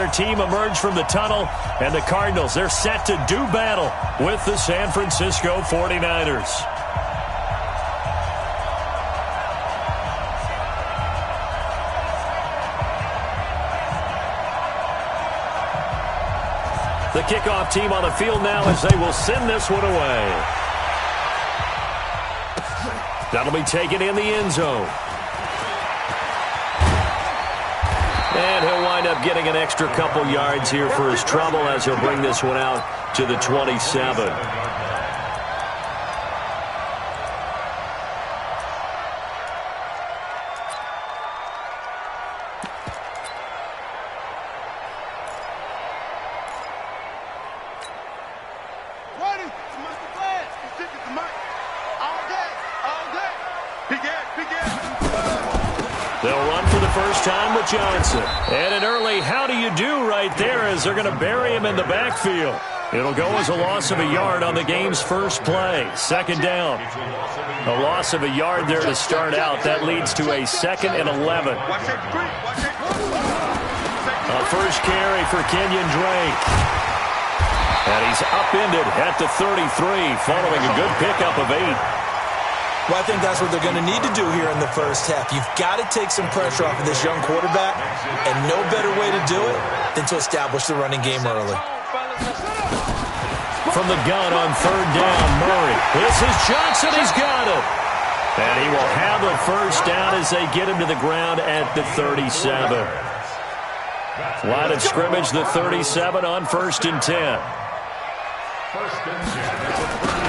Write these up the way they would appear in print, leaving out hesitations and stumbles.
their team emerge from the tunnel, and the Cardinals, they're set to do battle with the San Francisco 49ers. The kickoff team on the field now as they will send this one away. That'll be taken in the end zone. And he'll wind up getting an extra couple yards here for his trouble as he'll bring this one out to the 27. They'll run for the first time with Johnson. And an early how do you do right there as they're going to bury him in the backfield. It'll go as a loss of a yard on the game's first play. Second down. A loss of a yard there to start out. That leads to a 2nd and 11. A first carry for Kenyon Drake. And he's upended at the 33 following a good pickup of 8. Well, I think that's what they're going to need to do here in the first half. You've got to take some pressure off of this young quarterback, and no better way to do it than to establish the running game early. From the gun on 3rd down, Murray. This is Johnson. He's got it. And he will have the first down as they get him to the ground at the 37. Line of scrimmage, the 37 on 1st and 10.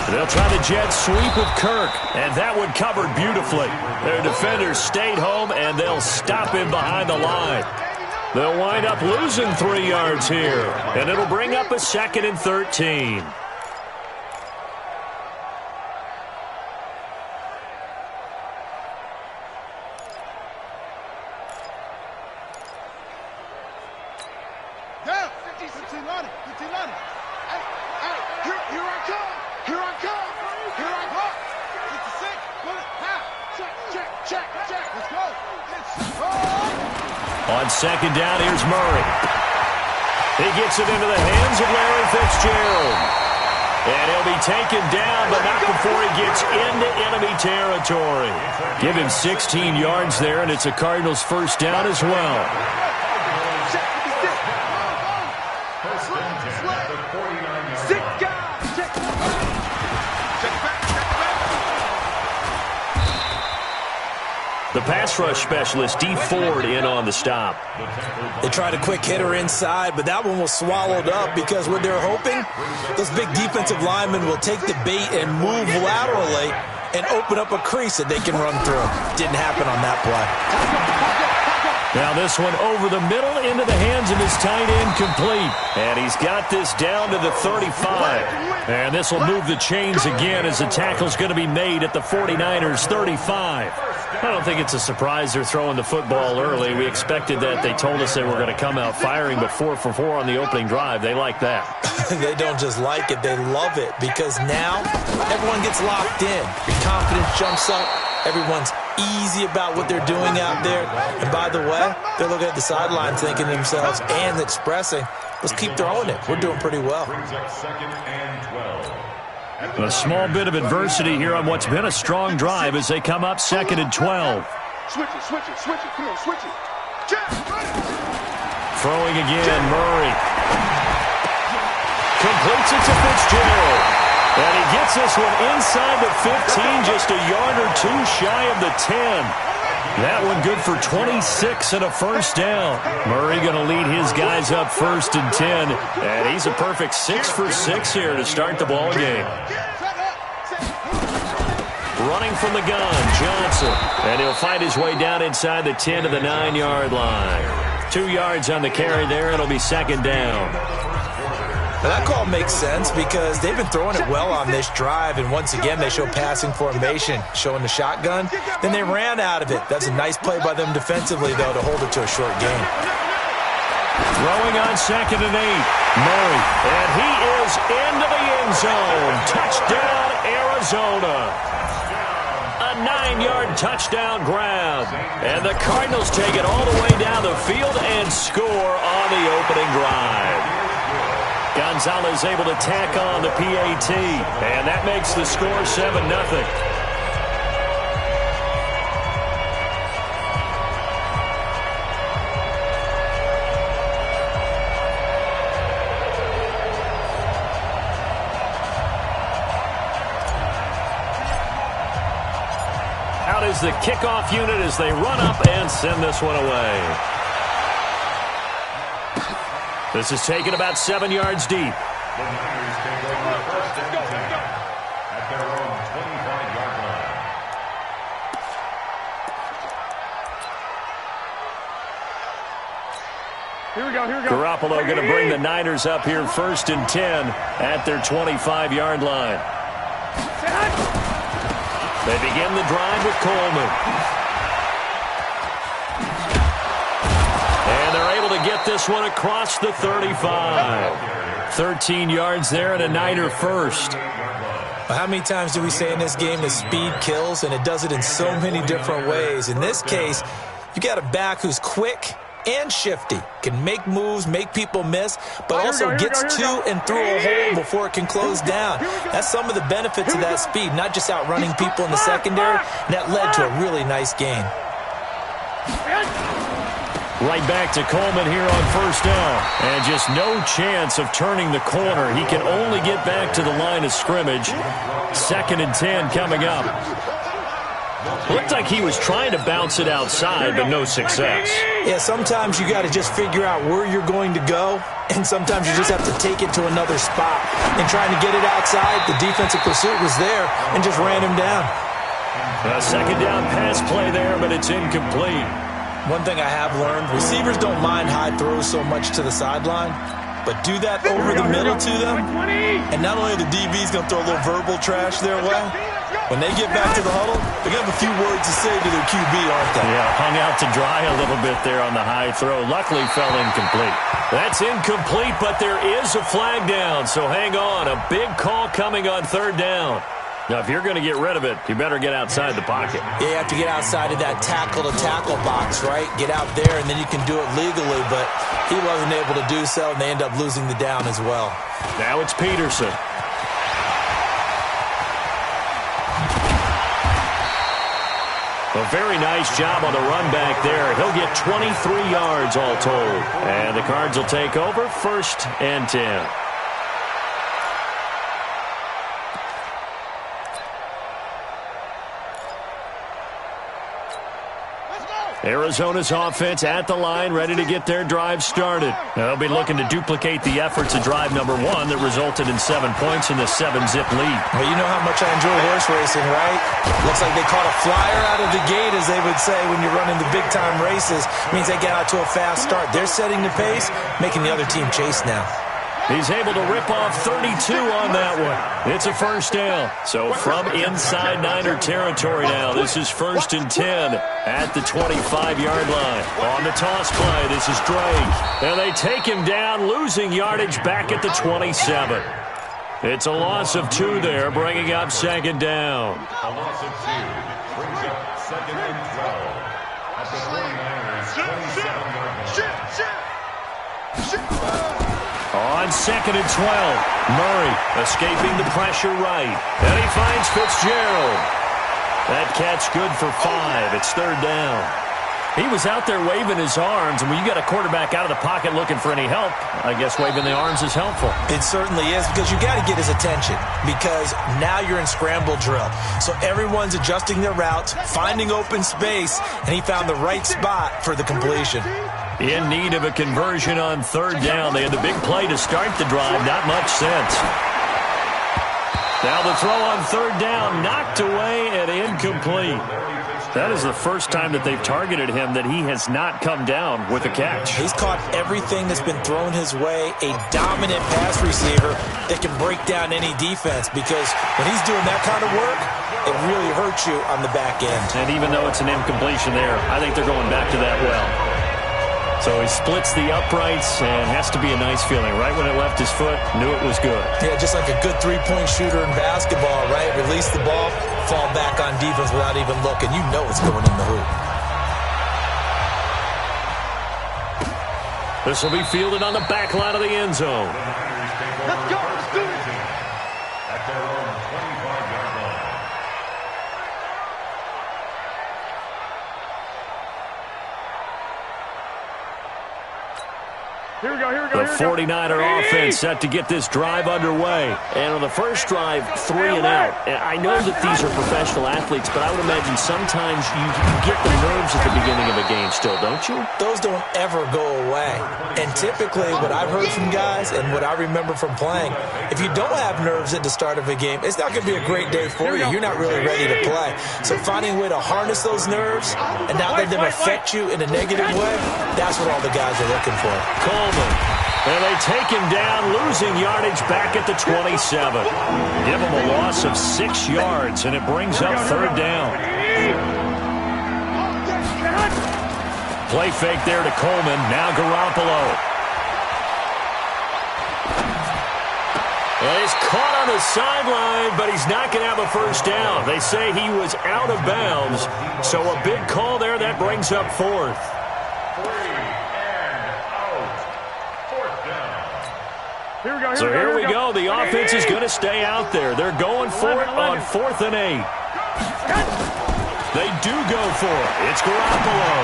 They'll try the jet sweep with Kirk, and that one covered beautifully. Their defenders stayed home, and they'll stop him behind the line. They'll wind up losing 3 yards here, and it'll bring up a 2nd and 13. On 2nd down, here's Murray. He gets it into the hands of Larry Fitzgerald. And he'll be taken down, but not before he gets into enemy territory. Give him 16 yards there, and it's a Cardinals first down as well. The pass rush specialist, D. Ford, in on the stop. They tried a quick hitter inside, but that one was swallowed up because what they're hoping, those big defensive linemen will take the bait and move laterally and open up a crease that they can run through. Didn't happen on that play. Now this one over the middle into the hands of his tight end, complete. And he's got this down to the 35. And this will move the chains again as the tackle's going to be made at the 49ers 35. I don't think it's a surprise they're throwing the football early. We expected that. They told us they were going to come out firing, but 4 for 4 on the opening drive. They like that. They don't just like it, they love it, because now everyone gets locked in. Your confidence jumps up. Everyone's easy about what they're doing out there. And by the way, they're looking at the sideline thinking to themselves and expressing, let's keep throwing it. We're doing pretty well. A small bit of adversity here on what's been a strong drive as they come up 2nd and 12. Switch it, switch it, switch it. Come on, switch it. Throwing again, Murray. Completes it to Fitzgerald. And he gets this one inside the 15, just a yard or 2 shy of the 10. That one good for 26 and a first down. Murray going to lead his guys up 1st and 10. And he's a perfect 6 for 6 here to start the ball game. Running from the gun, Johnson. And he'll find his way down inside the 10 to the 9-yard line. 2 yards on the carry there. It'll be 2nd down. Now that call makes sense because they've been throwing it well on this drive, and once again they show passing formation, showing the shotgun. Then they ran out of it. That's a nice play by them defensively, though, to hold it to a short gain. Throwing on 2nd and 8, Murray, and he is into the end zone. Touchdown, Arizona. A 9-yard touchdown grab. And the Cardinals take it all the way down the field and score on the opening drive. Gonzalez able to tack on the PAT, and that makes the score 7-0. Out is the kickoff unit as they run up and send this one away. This is taken about 7 yards deep. The Niners take over first and 10 at their own 25-yard line. Here we go, here we go. Garoppolo going to bring the Niners up here first and 10 at their 25-yard line. They begin the drive with Coleman. And they're able to get this one across the 35. 13 yards there and a Niner first. How many times do we say in this game that speed kills, and it does it in so many different ways? In this case, you got a back who's quick and shifty, can make moves, make people miss, but also gets to and through a hole before it can close down. That's some of the benefits of that speed, not just outrunning people in the secondary, and that led to a really nice gain. Right back to Coleman here on first down. And just no chance of turning the corner. He can only get back to the line of scrimmage. 2nd and 10 coming up. Looked like he was trying to bounce it outside, but no success. Yeah, sometimes you got to just figure out where you're going to go, and sometimes you just have to take it to another spot. And trying to get it outside, the defensive pursuit was there and just ran him down. A 2nd down pass play there, but it's incomplete. One thing I have learned, receivers don't mind high throws so much to the sideline, but do that over the middle to them, and not only are the DBs going to throw a little verbal trash their way, when they get back to the huddle, they're going to have a few words to say to their QB, aren't they? Yeah, hung out to dry a little bit there on the high throw. Luckily fell incomplete. That's incomplete, but there is a flag down, so hang on. A big call coming on 3rd down. Now, if you're going to get rid of it, you better get outside the pocket. Yeah, you have to get outside of that tackle-to-tackle box, right? Get out there, and then you can do it legally, but he wasn't able to do so, and they end up losing the down as well. Now it's Peterson. A very nice job on the run back there. He'll get 23 yards all told. And the Cards will take over 1st and 10. Arizona's offense at the line, ready to get their drive started. They'll be looking to duplicate the efforts of drive number 1 that resulted in 7 points in the 7-zip lead. Well, you know how much I enjoy horse racing, right? Looks like they caught a flyer out of the gate, as they would say when you're running the big-time races. It means they get out to a fast start. They're setting the pace, making the other team chase now. He's able to rip off 32 on that one. It's a 1st down. So from inside Niner territory now, this is 1st and 10 at the 25-yard line. On the toss play, this is Drake. And they take him down, losing yardage back at the 27. It's a loss of 2 there, bringing up 2nd down. A loss of 2 brings up 2nd and 12 at the 49ers' 27-yard line. On 2nd and 12, Murray escaping the pressure right. And he finds Fitzgerald. That catch good for 5. It's 3rd down. He was out there waving his arms, and when you got a quarterback out of the pocket looking for any help, I guess waving the arms is helpful. It certainly is, because you got to get his attention, because now you're in scramble drill. So everyone's adjusting their routes, finding open space, and he found the right spot for the completion. In need of a conversion on 3rd down. They had the big play to start the drive. Not much sense. Now the throw on 3rd down, knocked away and incomplete. That is the first time that they've targeted him that he has not come down with a catch. He's caught everything that's been thrown his way. A dominant pass receiver that can break down any defense, because when he's doing that kind of work, it really hurts you on the back end. And even though it's an incompletion there, I think they're going back to that well. So he splits the uprights and has to be a nice feeling. Right when it left his foot, knew it was good. Yeah, just like a good three-point shooter in basketball, right? Release the ball, fall back on defense without even looking. You know it's going in the hoop. This will be fielded on the back line of the end zone. Let's go. Let's do it. At their own 25-yard line. Here we go. The 49er offense set to get this drive underway. And on the first drive, 3 and out. And I know that these are professional athletes, but I would imagine sometimes you get the nerves at the beginning of a game still, don't you? Those don't ever go away. And typically what I've heard from guys and what I remember from playing, if you don't have nerves at the start of a game, it's not going to be a great day for you. You're not really ready to play. So finding a way to harness those nerves and not let them affect you in a negative way, that's what all the guys are looking for. And they take him down, losing yardage back at the 27. Give him a loss of 6 yards, and it brings up third down. Play fake there to Coleman. Now Garoppolo. Well, he's caught on the sideline, but he's not going to have a first down. They say he was out of bounds, so a big call there. That brings up fourth. So here we go. The offense is going to stay out there. They're going for it on 4th and 8. They do go for it. It's Garoppolo.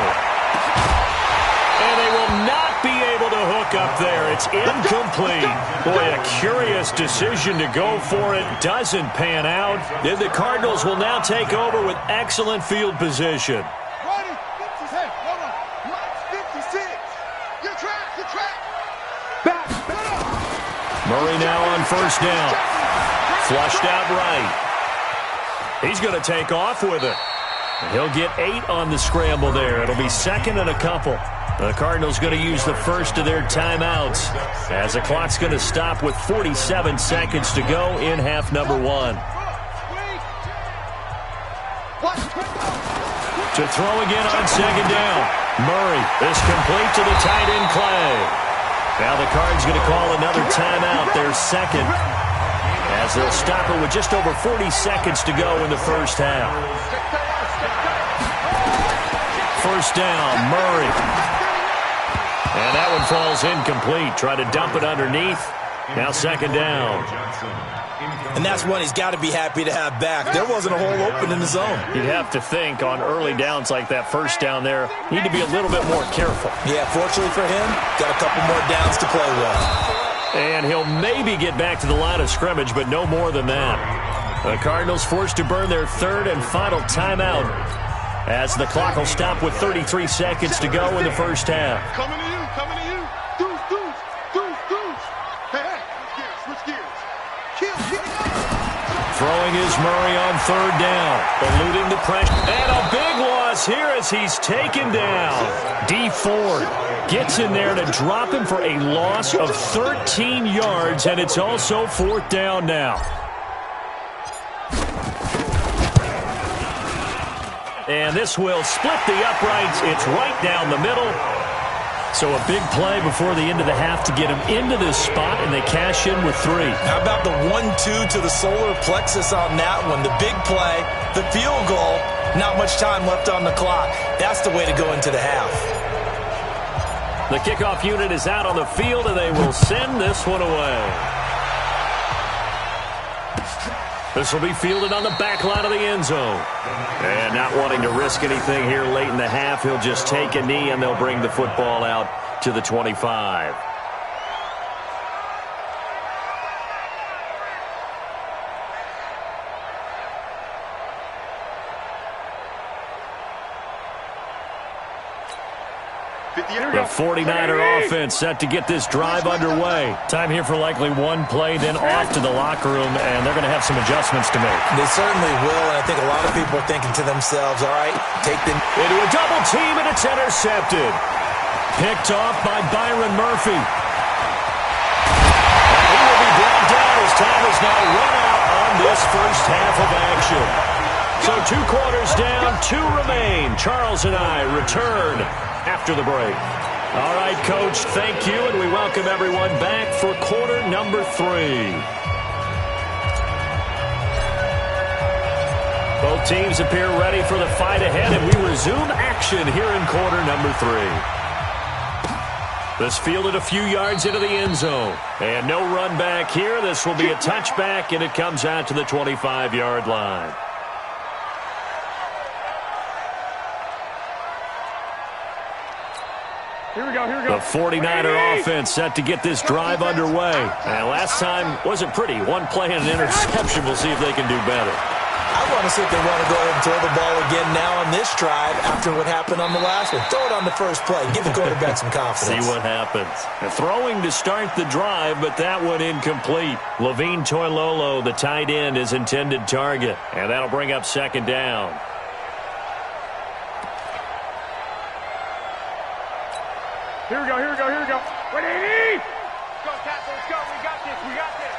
And they will not be able to hook up there. It's incomplete. Boy, a curious decision to go for it. Doesn't pan out. Then the Cardinals will now take over with excellent field position. Murray now on first down. Flushed out right. He's going to take off with it. He'll get 8 on the scramble there. It'll be 2nd and a couple. The Cardinals going to use the first of their timeouts as the clock's going to stop with 47 seconds to go in half number 1. To throw again on 2nd down. Murray is complete to the tight end Clay. Now the Cards going to call another timeout, their 2nd, as they'll stop it with just over 40 seconds to go in the first half. First down, Murray. And that one falls incomplete. Try to dump it underneath. Now 2nd down. And that's one he's got to be happy to have back. There wasn't a hole open in the zone. You'd have to think on early downs like that first down there, need to be a little bit more careful. Yeah, fortunately for him, got a couple more downs to play with. And he'll maybe get back to the line of scrimmage, but no more than that. The Cardinals forced to burn their 3rd and final timeout as the clock will stop with 33 seconds to go in the first half. Coming to you, coming to you. Deuce. Hey, switch gears. Throwing is Murray on 3rd down, eluding the pressure. And a big loss here as he's taken down. D. Ford gets in there to drop him for a loss of 13 yards, and it's also 4th down now. And this will split the uprights. It's right down the middle. So a big play before the end of the half to get him into this spot, and they cash in with 3. How about the 1-2 to the solar plexus on that one? The big play, the field goal, not much time left on the clock. That's the way to go into the half. The kickoff unit is out on the field, and they will send this one away. This will be fielded on the back line of the end zone. And not wanting to risk anything here late in the half, he'll just take a knee, and they'll bring the football out to the 25. The 49er offense set to get this drive underway. Time here for likely one play, then off to the locker room, and they're going to have some adjustments to make. They certainly will, and I think a lot of people are thinking to themselves, all right, take them into a double team, and it's intercepted. Picked off by Byron Murphy. And he will be brought down as time is now run out on this first half of action. So 2 quarters down, 2 remain. Charles and I return after the break. All right, Coach, thank you, and we welcome everyone back for quarter number 3. Both teams appear ready for the fight ahead, and we resume action here in quarter number 3. This fielded a few yards into the end zone. And no run back here. This will be a touchback, and it comes out to the 25-yard line. Here we go, here we go. The 49er offense set to get this drive underway. And last time wasn't pretty. One play and an interception. We'll see if they can do better. I want to see if they want to go ahead and throw the ball again now on this drive after what happened on the last one. Throw it on the first play. Give the quarterback some confidence. See what happens. Throwing to start the drive, but that one incomplete. Levine Toilolo, the tight end, is intended target. And that'll bring up second down. Here we go, here we go, here we go. 180! Let's go, Tackle, let's go. We got this, we got this.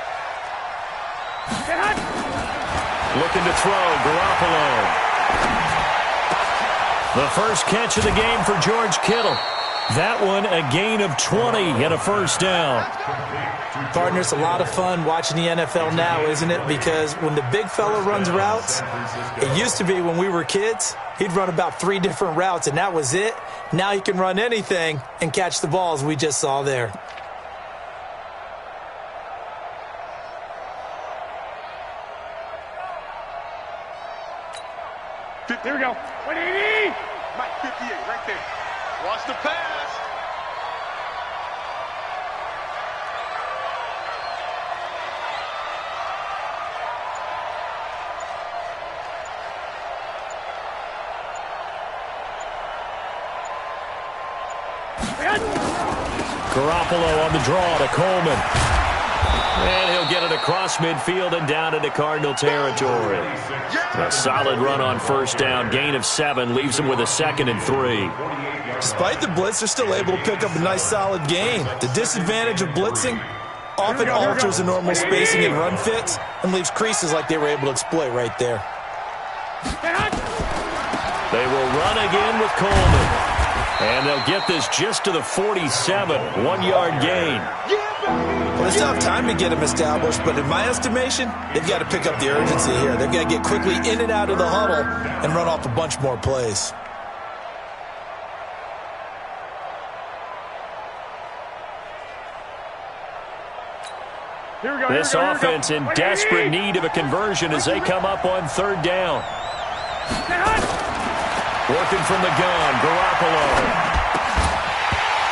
Get hot! Looking to throw, Garoppolo. The first catch of the game for George Kittle. That one a gain of 20 and a first down. Partner, it's a lot of fun watching the NFL now, isn't it? Because when the big fella runs routes, it used to be when we were kids, he'd run about 3 different routes, and that was it. Now he can run anything and catch the balls we just saw there. Here we go. 180! Mike, 58, right there. Watch the pass. Garoppolo on the draw to Coleman. And he'll get it across midfield and down into Cardinal territory. A solid run on first down. Gain of 7 leaves him with a 2nd and 3. Despite the blitz, they're still able to pick up a nice solid gain. The disadvantage of blitzing often alters the normal spacing and run fits and leaves creases like they were able to exploit right there. They will run again with Coleman. And they'll get this just to the 47. 1-yard gain. Well, they still have time to get him established, but in my estimation, they've got to pick up the urgency here. They've got to get quickly in and out of the huddle and run off a bunch more plays. This offense in desperate need of a conversion as they come up on 3rd down. Working from the gun, Garoppolo.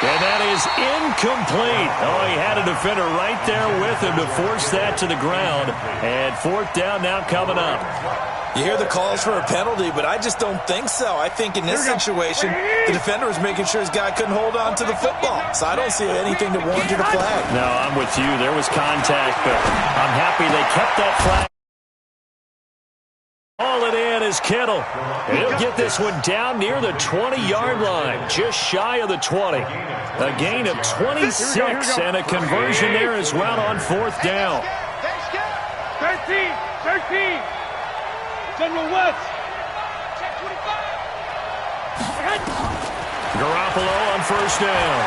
And that is incomplete. Oh, he had a defender right there with him to force that to the ground. And 4th down now coming up. You hear the calls for a penalty, but I just don't think so. I think in this situation, the defender was making sure his guy couldn't hold on to the football. So I don't see anything that warranted a flag. No, I'm with you. There was contact, but I'm happy they kept that flag. All it in is Kittle. And he'll get this one down near the 20-yard line, just shy of the 20. A gain of 26 and a conversion there as well on 4th down. 13. General West. Garoppolo on first down.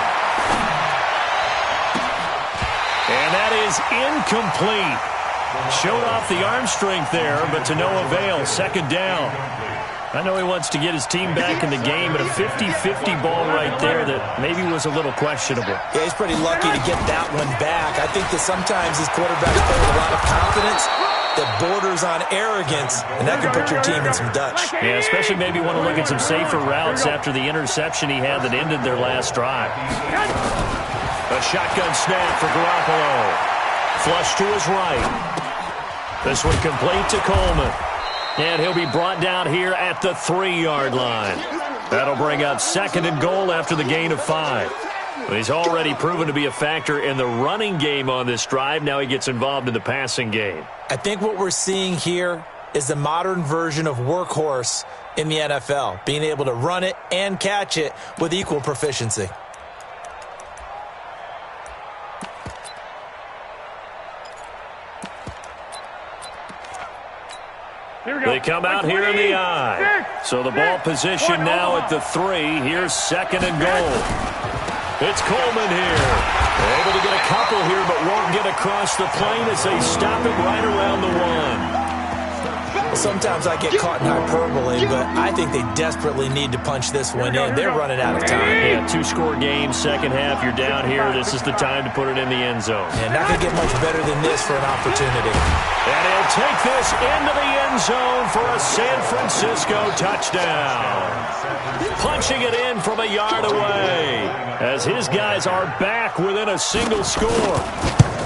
And that is incomplete. Showed off the arm strength there, but to no avail. 2nd down. I know he wants to get his team back in the game, but a 50-50 ball right there that maybe was a little questionable. Yeah, he's pretty lucky to get that one back. I think that sometimes these quarterbacks play with a lot of confidence that borders on arrogance, and that can put your team in some Dutch. Yeah, especially maybe want to look at some safer routes after the interception he had that ended their last drive. A shotgun snap for Garoppolo. Flush to his right. This one complete to Coleman. And he'll be brought down here at the 3-yard line. That'll bring up 2nd and goal after the gain of 5. He's already proven to be a factor in the running game on this drive. Now he gets involved in the passing game. I think what we're seeing here is the modern version of workhorse in the NFL, being able to run it and catch it with equal proficiency. They come out here in the I. So the ball position now at the 3. Here's 2nd and goal. It's Coleman here. Able to get a couple here, but won't get across the plane as they stop it right around the 1. Sometimes I get caught in hyperbole, but I think they desperately need to punch this one in. They're running out of time. Yeah, 2-score game, second half. You're down here. This is the time to put it in the end zone. And not going to get much better than this for an opportunity. And he'll take this into the end zone for a San Francisco touchdown. Punching it in from a yard away as his guys are back within a single score.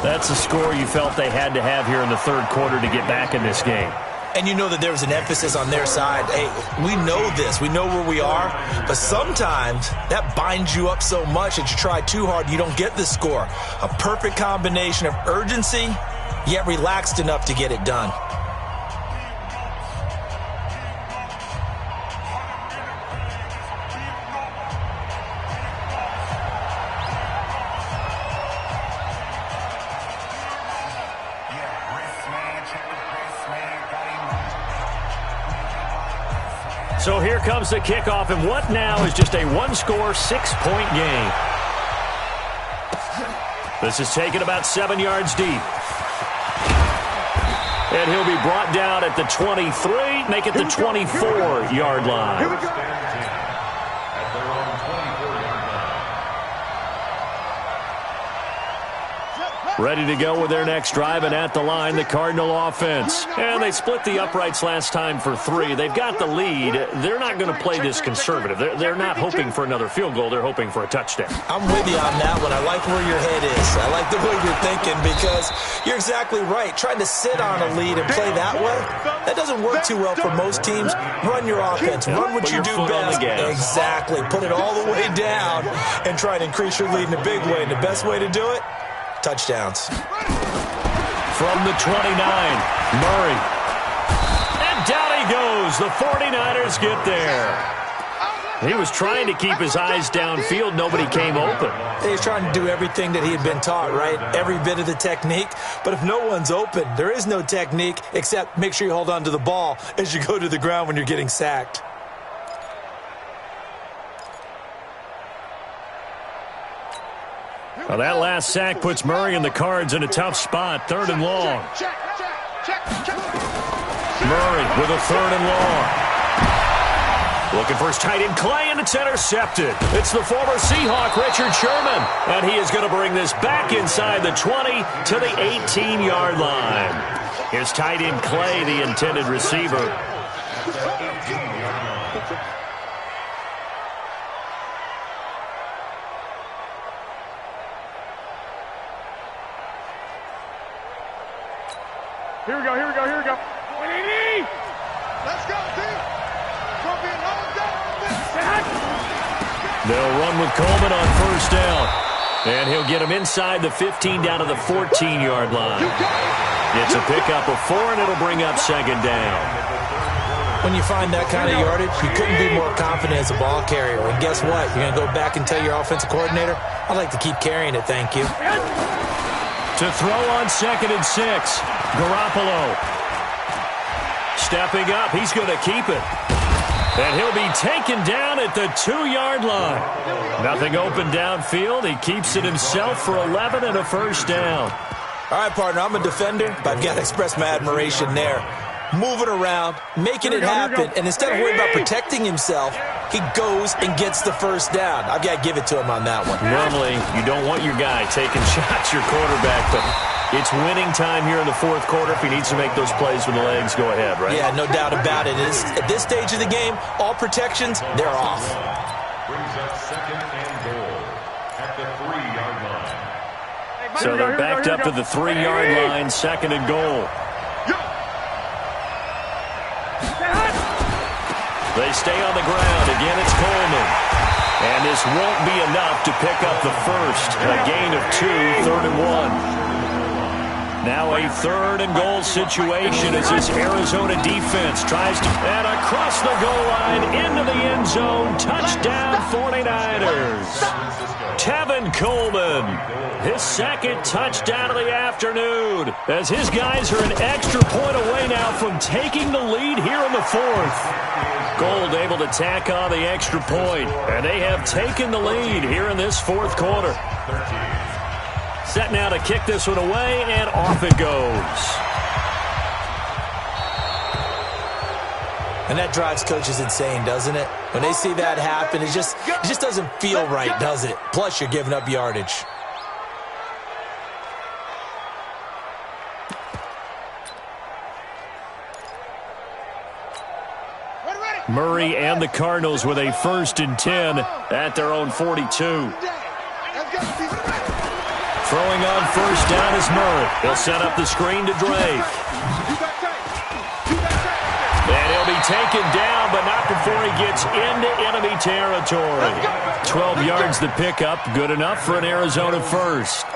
That's a score you felt they had to have here in the third quarter to get back in this game. And you know that there was an emphasis on their side. Hey, we know this. We know where we are. But sometimes that binds you up so much that you try too hard, you don't get the score. A perfect combination of urgency, yet relaxed enough to get it done. So here comes the kickoff, and what now is just a one-score, 6-point game. This is taken about 7 yards deep. And he'll be brought down at the 23, make it the 24-yard line. Ready to go with their next drive, and at the line, the Cardinal offense. And they split the uprights last time for 3. They've got the lead. They're not going to play this conservative. They're not hoping for another field goal. They're hoping for a touchdown. I'm with you on that one. I like where your head is. I like the way you're thinking because you're exactly right. Trying to sit on a lead and play that way, that doesn't work too well for most teams. Run your offense. Run what you do best. Exactly. Put it all the way down and try to increase your lead in a big way. And the best way to do it? Touchdowns. From the 29, Murray. And down he goes. The 49ers get there. He was trying to keep his eyes downfield. Nobody came open. He was trying to do everything that he had been taught, right? Every bit of the technique. But if no one's open, there is no technique except make sure you hold on to the ball as you go to the ground when you're getting sacked. Well, that last sack puts Murray and the Cards in a tough spot. 3rd and long. Murray with a 3rd and long. Looking for his tight end Clay, and it's intercepted. It's the former Seahawk, Richard Sherman. And he is going to bring this back inside the 20 to the 18-yard line. Here's tight end Clay, the intended receiver. Here we go, here we go, here we go. 180! Let's go, team! Gonna be a long day. They'll run with Coleman on 1st down. And he'll get him inside the 15 down to the 14-yard line. It's a pickup of 4, and it'll bring up 2nd down. When you find that kind of yardage, you couldn't be more confident as a ball carrier. And guess what? You're going to go back and tell your offensive coordinator, I'd like to keep carrying it, thank you. To throw on 2nd and 6. Garoppolo. Stepping up. He's going to keep it. And he'll be taken down at the 2-yard line. Nothing open downfield. He keeps it himself for 11 and a 1st down. All right, partner, I'm a defender, but I've got to express my admiration there. Moving around, making it happen, and instead of worrying about protecting himself, he goes and gets the 1st down. I've got to give it to him on that one. Normally, you don't want your guy taking shots, your quarterback, but it's winning time here in the 4th quarter. If he needs to make those plays with the legs, go ahead, right? Yeah, no doubt about it. At this stage of the game, all protections, they're off. Brings up 2nd and goal at the 3-yard line. So they're backed up to the 3-yard line, 2nd and goal. They stay on the ground. Again, it's Coleman. And this won't be enough to pick up the 1st. A gain of 2, 3rd and 1. Now a 3rd and goal situation as this Arizona defense tries to... And across the goal line into the end zone. Touchdown 49ers. Tevin Coleman. His 2nd touchdown of the afternoon. As his guys are an extra point away now from taking the lead here in the 4th. Gold able to tack on the extra point, and they have taken the lead here in this fourth quarter. Set now to kick this one away, and off it goes. And that drives coaches insane, doesn't it? When they see that happen, it just doesn't feel right, does it? Plus, you're giving up yardage. Murray and the Cardinals with a 1st and 10 at their own 42. Throwing on 1st down is Murray. He'll set up the screen to Drake. And he'll be taken down, but not before he gets into enemy territory. 12 yards the pickup, good enough for an Arizona 1st.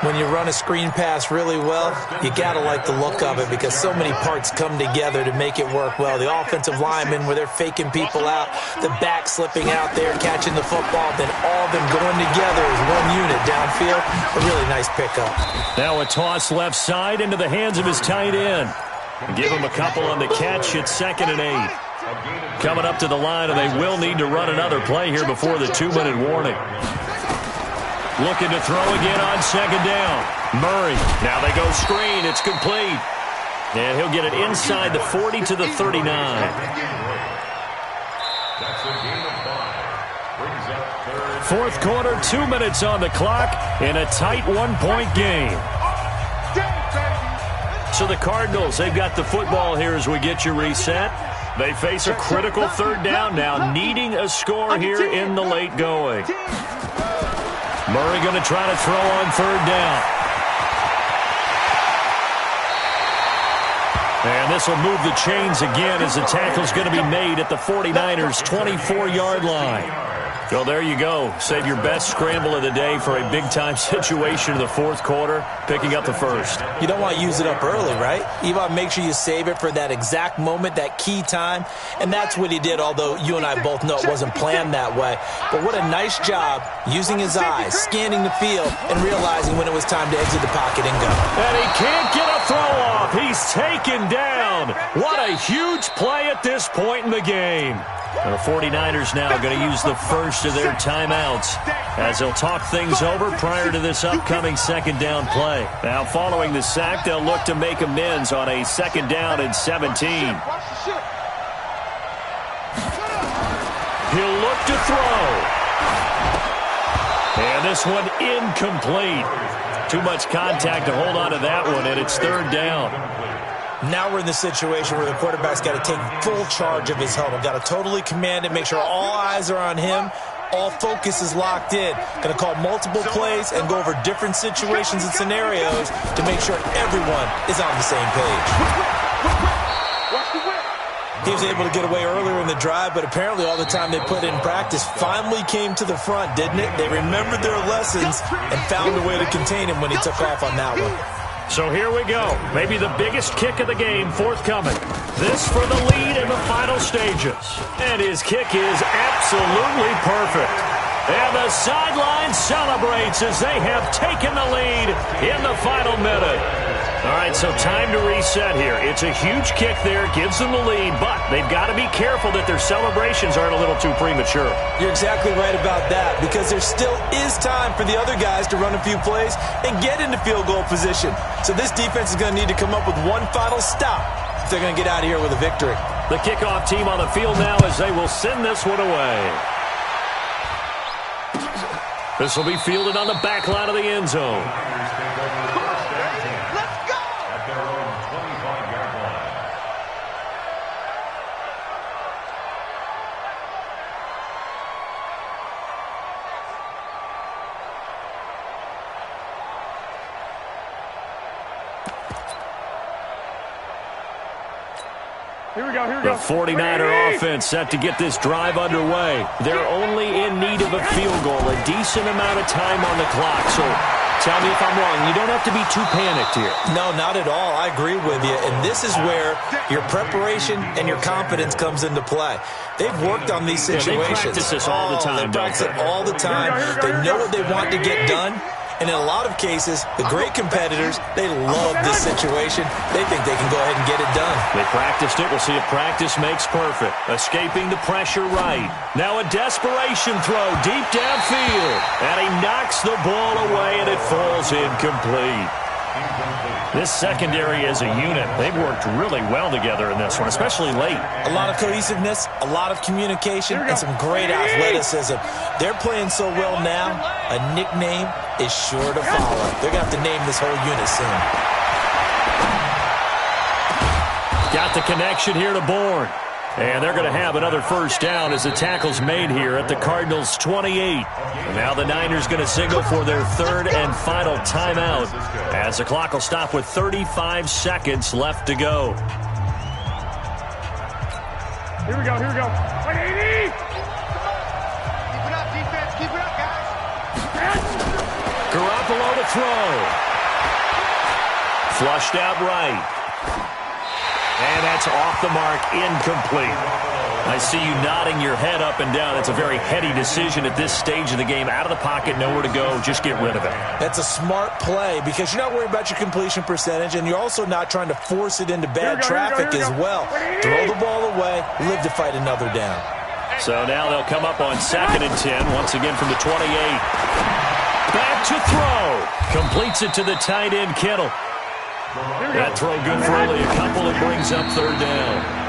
When you run a screen pass really well, you got to like the look of it because so many parts come together to make it work well. The offensive linemen, where they're faking people out, the back slipping out there, catching the football, then all of them going together as one unit downfield. A really nice pickup. Now a toss left side into the hands of his tight end. Give him a couple on the catch. It's 2nd and 8. Coming up to the line, and they will need to run another play here before the 2-minute warning. Looking to throw again on 2nd down. Murray. Now they go screen. It's complete. And he'll get it inside the 40 to the 39. Fourth quarter, 2 minutes on the clock in a tight 1-point game. So the Cardinals, they've got the football here as we get you reset. They face a critical 3rd down now, needing a score here in the late going. Murray going to try to throw on 3rd down. And this will move the chains again as the tackle's going to be made at the 49ers' 24-yard line. So there you go. Save your best scramble of the day for a big-time situation in the fourth quarter, picking up the 1st. You don't want to use it up early, right? You want to make sure you save it for that exact moment, that key time. And that's what he did, although you and I both know it wasn't planned that way. But what a nice job using his eyes, scanning the field, and realizing when it was time to exit the pocket and go. And he can't get a throw off. He's taken down. What a huge play at this point in the game. The 49ers now going to use the first of their timeouts as they'll talk things over prior to this upcoming 2nd down play. Now following the sack, they'll look to make amends on a 2nd down and 17. He'll look to throw. And this one incomplete. Too much contact to hold on to that one, and it's 3rd down. Now we're in the situation where the quarterback's got to take full charge of his huddle. Got to totally command it, make sure all eyes are on him. All focus is locked in. Going to call multiple plays and go over different situations and scenarios to make sure everyone is on the same page. He was able to get away earlier in the drive, but apparently all the time they put in practice finally came to the front, didn't it? They remembered their lessons and found a way to contain him when he took off on that one. So here we go. Maybe the biggest kick of the game forthcoming. This for the lead in the final stages. And his kick is absolutely perfect. And the sideline celebrates as they have taken the lead in the final minute. All right, so time to reset here. It's a huge kick there, gives them the lead, but they've got to be careful that their celebrations aren't a little too premature. You're exactly right about that, because there still is time for the other guys to run a few plays and get into field goal position. So this defense is going to need to come up with one final stop if they're going to get out of here with a victory. The kickoff team on the field now as they will send this one away. This will be fielded on the back line of the end zone. Here we go. The 49er offense set to get this drive underway. They're only in need of a field goal, a decent amount of time on the clock. So tell me if I'm wrong. You don't have to be too panicked here. No, not at all. I agree with you. And this is where your preparation and your confidence comes into play. They've worked on these situations. They practice this all the time. They practice it all the time. They know what they want to get done. And in a lot of cases, the great competitors, they love this situation. They think they can go ahead and get it done. They practiced it. We'll see if practice makes perfect. Escaping the pressure right. Now a desperation throw deep downfield. And he knocks the ball away, and it falls incomplete. This secondary as a unit, they've worked really well together in this one, especially late. A lot of cohesiveness, a lot of communication, and some great athleticism. They're playing so well now, a nickname is sure to follow. They're going to have to name this whole unit soon. Got the connection here to Bourne. And they're going to have another first down as the tackle's made here at the Cardinals' 28. And now the Niners going to signal for their third and final timeout as the clock will stop with 35 seconds left to go. Here we go, here we go. 180! Keep it up, defense. Keep it up, guys. Garoppolo to throw. Flushed out right. And that's off the mark, incomplete. I see you nodding your head up and down. That's a very heady decision at this stage of the game. Out of the pocket, nowhere to go. Just get rid of it. That's a smart play because you're not worried about your completion percentage, and you're also not trying to force it into bad traffic as well. Throw the ball away, live to fight another down. So now they'll come up on 2nd and 10, once again from the 28. Back to throw. Completes it to the tight end, Kittle. That throw good for only a couple. It brings up third down.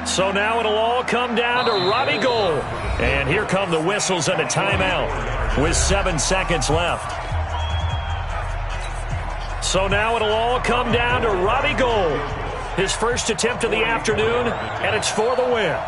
So now it'll all come down to Robbie Gould. And here come the whistles and a timeout with 7 seconds left. So now it'll all come down to Robbie Gould. His first attempt of the afternoon, and it's for the win.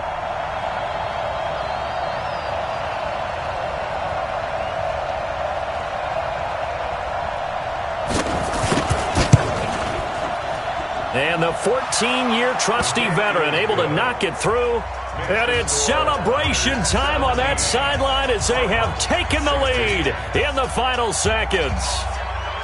And the 14-year trusty veteran able to knock it through. And it's celebration time on that sideline as they have taken the lead in the final seconds.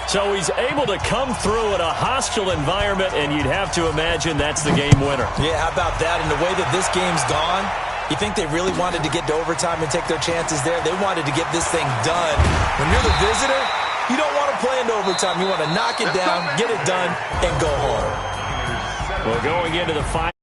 So he's able to come through in a hostile environment, and you'd have to imagine that's the game winner. Yeah, how about that? And the way that this game's gone, you think they really wanted to get to overtime and take their chances there? They wanted to get this thing done. When you're the visitor, you don't want to play into overtime. You want to knock it down, get it done, and go home. Well, going into the final.